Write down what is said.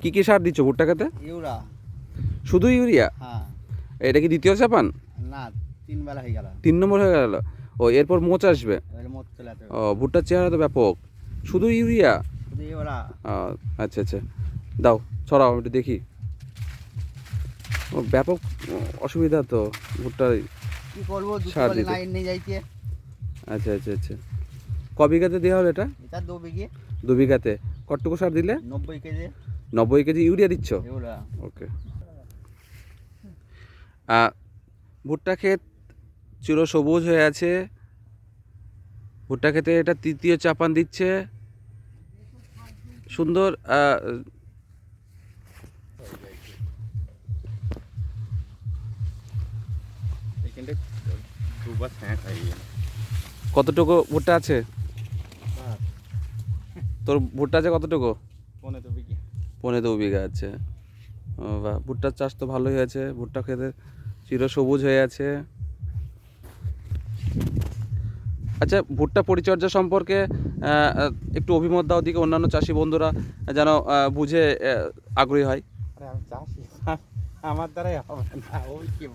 কি কি সার দিচ্ছ ভুট্টা খেতে? ইউরা। শুধু ইউরিয়া? হ্যাঁ। এটা কি দ্বিতীয় চাপান? না, 3 বেলা হয়ে গেল। 3 নম্বর হয়ে গেল। ও এরপর মোচ আসবে। এর মত চলে আসবে। ও ভুট্টার চেহারা তো ব্যাপক। শুধু ইউরিয়া? শুধু ইউরা। আচ্ছা আচ্ছা, দাও ছড়াও আমি একটু দেখি। ও ব্যাপক অসুবিধা তো ভুট্টার। কি করবো, দুটো সার বেলা দিতে। লাইন নিয়ে যাইতে। আচ্ছা আচ্ছা আচ্ছা, ক বিঘাতে দেওয়া হলো এটা? এটা 2 বিঘে। 2 বিঘাতে কতটুকু সার দিলে? 90 কেজি 90 কেজি ইউরিয়া দিচ্ছ? ইউরা। ওকে। ভুট্টা ক্ষেত চির সবুজ হয়ে আছে। ভুট্টা ক্ষেতে এটা তৃতীয় চাপান দিচ্ছে। সুন্দর। এখানটা দুবার স্যাঁক হয়ে গেল। কতটুকু ভুট্টা আছে তোর? ভুট্টা আছে কতটুকু? 15 বিঘে। 15 বিঘা আছে। ও বাহ, ভুট্টার চাষ তো ভালোই হয়েছে। ভুট্টা খেতে চির সবুজ হয়ে আছে। আচ্ছা, ভুট্টা পরিচর্যা সম্পর্কে একটু অভিমত দাও দিকে, অন্যান্য চাষি বন্ধুরা যেন বুঝে আগ্রহী হয়। আরে আমি চাষি, আমার দ্বারাই হবে না, ওই কি